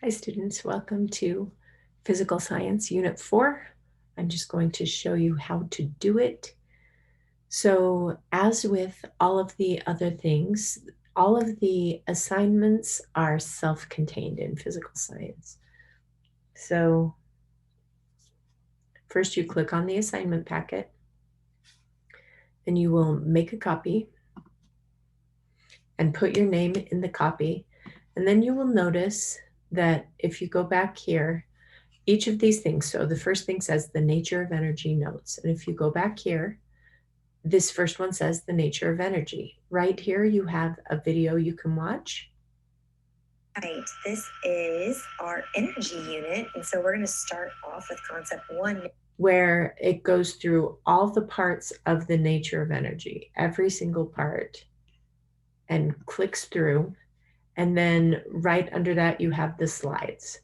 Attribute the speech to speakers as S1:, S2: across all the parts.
S1: Hi students, welcome to Physical Science Unit 4. I'm just going to show you how to do it. So as with all of the other things, all of the assignments are self-contained in physical science. So first you click on the assignment packet and you will make a copy and put your name in the copy. And then you will notice that if you go back here, each of these things, so the first thing says the nature of energy notes. And if you go back here, this first one says the nature of energy. Right here, you have a video you can watch.
S2: Right, this is our energy unit. And so we're going to start off with concept 1.
S1: Where it goes through all the parts of the nature of energy, every single part, and clicks through. And then right under that, you have the slides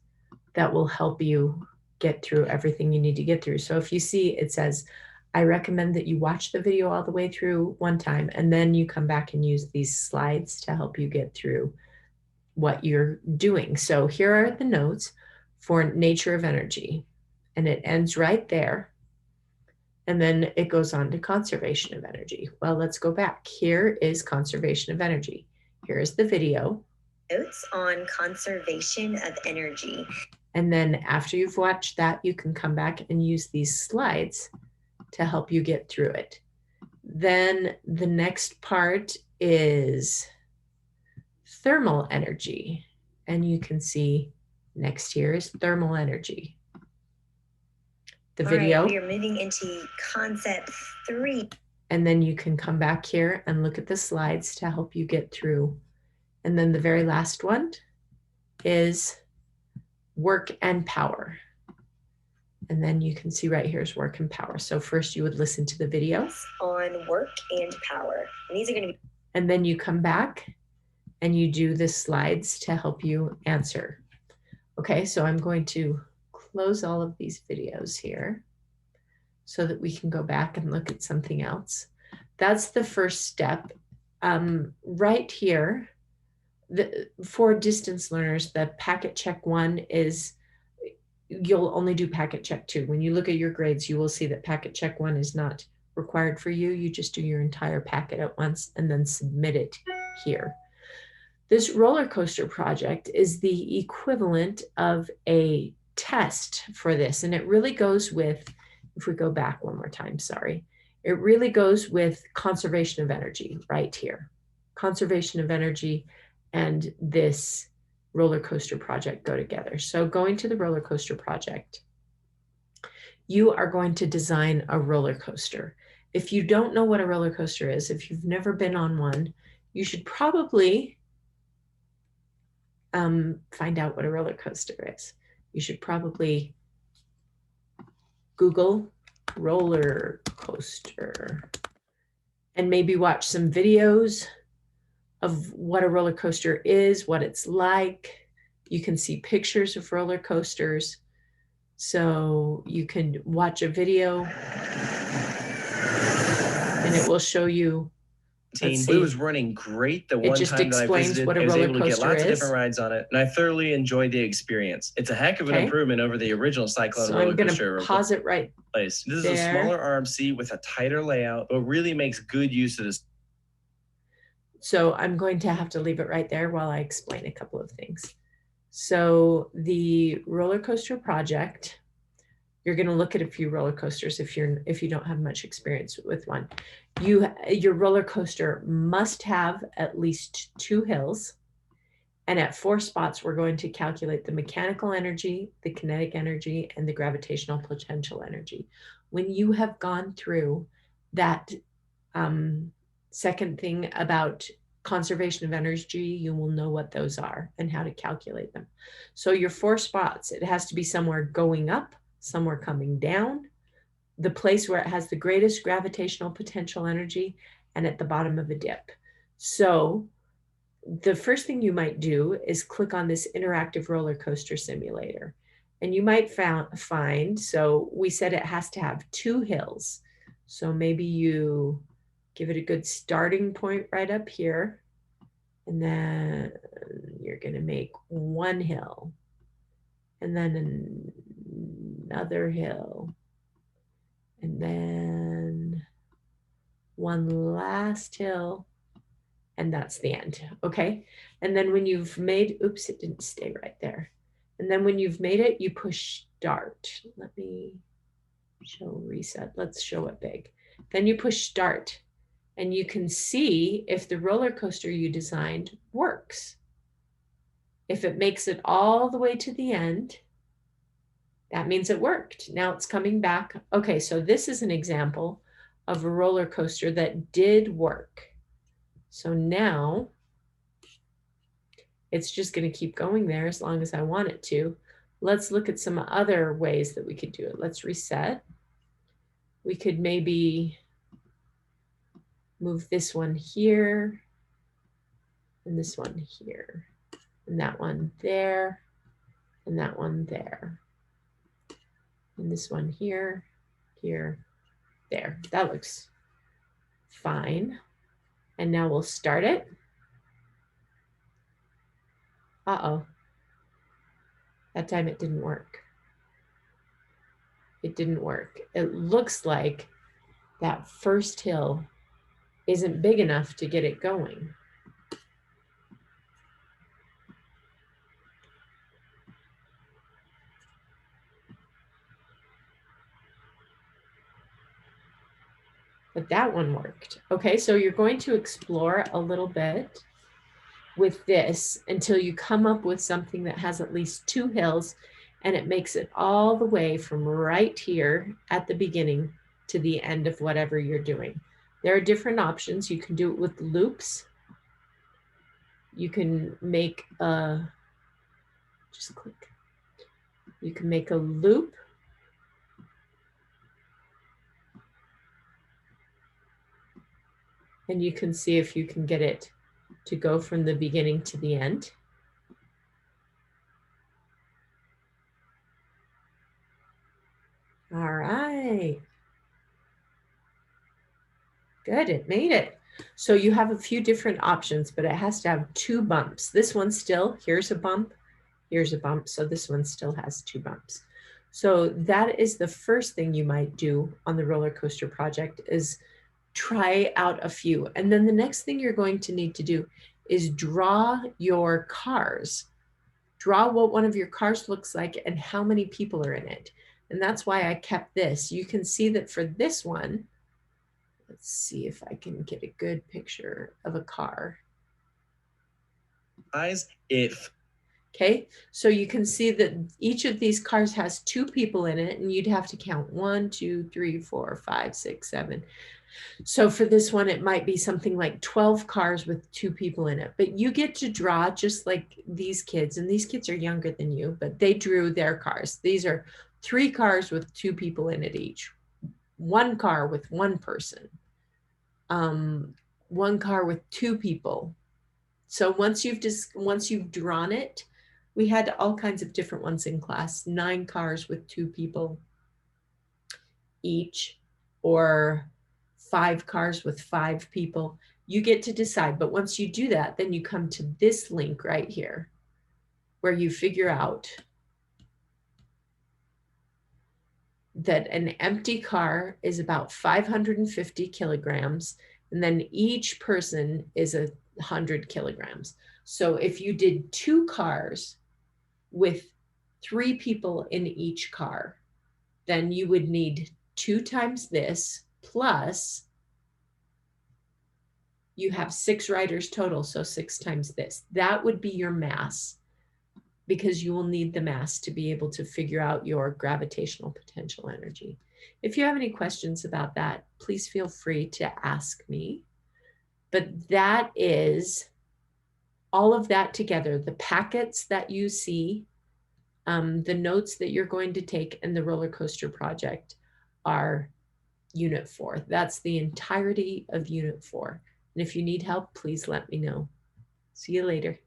S1: that will help you get through everything you need to get through. So if you see, it says, I recommend that you watch the video all the way through one time, and then you come back and use these slides to help you get through what you're doing. So here are the notes for nature of energy, and it ends right there. And then it goes on to conservation of energy. Well, let's go back. Here is conservation of energy. Here is the video.
S2: Notes on conservation of energy.
S1: And then after you've watched that, you can come back and use these slides to help you get through it. Then the next part is thermal energy. And you can see next here is thermal energy. The video.
S2: Right, we are moving into concept 3.
S1: And then you can come back here and look at the slides to help you get through. And then the very last one is work and power. And then you can see right here is work and power. So first you would listen to the video
S2: on work and power. And these are going to be.
S1: And then you come back and you do the slides to help you answer. Okay, so I'm going to close all of these videos here so that we can go back and look at something else. That's the first step. Right here, for distance learners, the packet check 1 is, you'll only do packet check 2. When you look at your grades, you will see that packet check 1 is not required for you. You just do your entire packet at once and then submit it here. This roller coaster project is the equivalent of a test for this. And it really goes with, if we go back one more time, sorry, it really goes with conservation of energy right here. Conservation of energy and this roller coaster project go together. So going to the roller coaster project, you are going to design a roller coaster. If you don't know what a roller coaster is, if you've never been on one, you should probably find out what a roller coaster is. You should probably Google roller coaster and maybe watch some videos of what a roller coaster is, what it's like. You can see pictures of roller coasters. So you can watch a video and it will show you.
S3: It was running great the one time that I visited. I was able to get lots of different rides on it, and I thoroughly enjoyed the experience. It's a heck of an improvement over the original Cyclone roller coaster.
S1: I'm going to pause it right
S3: place. This is a smaller RMC with a tighter layout, but really makes good use of this.
S1: So I'm going to have to leave it right there while I explain a couple of things. So the roller coaster project, you're going to look at a few roller coasters if you don't have much experience with one. Your roller coaster must have at least 2 hills, and at 4 spots we're going to calculate the mechanical energy, the kinetic energy, and the gravitational potential energy. When you have gone through that second thing about conservation of energy, you will know what those are and how to calculate them. So your 4 spots, it has to be somewhere going up, somewhere coming down, the place where it has the greatest gravitational potential energy, and at the bottom of a dip. So the first thing you might do is click on this interactive roller coaster simulator. And you might find, so we said it has to have 2 hills. So maybe you give it a good starting point right up here. And then you're going to make 1 hill. and then another hill, and then one last hill, and that's the end, okay? And then when you've made, oops, it didn't stay right there. And then when you've made it, you push start. Let me show reset. Let's show it big. Then you push start, and you can see if the roller coaster you designed works. If it makes it all the way to the end, that means it worked. Now it's coming back. Okay, so this is an example of a roller coaster that did work. So now it's just going to keep going there as long as I want it to. Let's look at some other ways that we could do it. Let's reset. We could maybe move this one here and this one here and that one there and that one there. And this one here, here, there. That looks fine. And now we'll start it. Uh-oh. That time it didn't work. It didn't work. It looks like that first hill isn't big enough to get it going. But that one worked. Okay, so you're going to explore a little bit with this until you come up with something that has at least 2 hills, and it makes it all the way from right here at the beginning to the end of whatever you're doing. There are different options. You can do it with loops. You can make a, just click. You can make a loop. And you can see if you can get it to go from the beginning to the end. All right. Good, it made it. So you have a few different options, but it has to have 2 bumps. This one still, here's a bump, here's a bump. So this one still has 2 bumps. So that is the first thing you might do on the roller coaster project, is try out a few. And then the next thing you're going to need to do is draw your cars. Draw what one of your cars looks like and how many people are in it. And that's why I kept this. You can see that for this one, let's see if I can get a good picture of a car. Okay, so you can see that each of these cars has 2 people in it, and you'd have to count 1, 2, 3, 4, 5, 6, 7. So for this one, it might be something like 12 cars with 2 people in it. But you get to draw just like these kids, and these kids are younger than you, but they drew their cars. These are 3 cars with 2 people in it each. 1 car with 1 person. 1 car with 2 people. So once you've drawn it, we had all kinds of different ones in class. 9 cars with 2 people each, or 5 cars with 5 people. You get to decide. But once you do that, then you come to this link right here, where you figure out that an empty car is about 550 kilograms, and then each person is 100 kilograms. So if you did 2 cars with 3 people in each car, then you would need 2 times this, plus you have 6 riders total, so 6 times this. That would be your mass, because you will need the mass to be able to figure out your gravitational potential energy. If you have any questions about that, please feel free to ask me. But that is all of that together, the packets that you see, the notes that you're going to take, and the roller coaster project are Unit 4. That's the entirety of Unit 4. And if you need help, please let me know. See you later.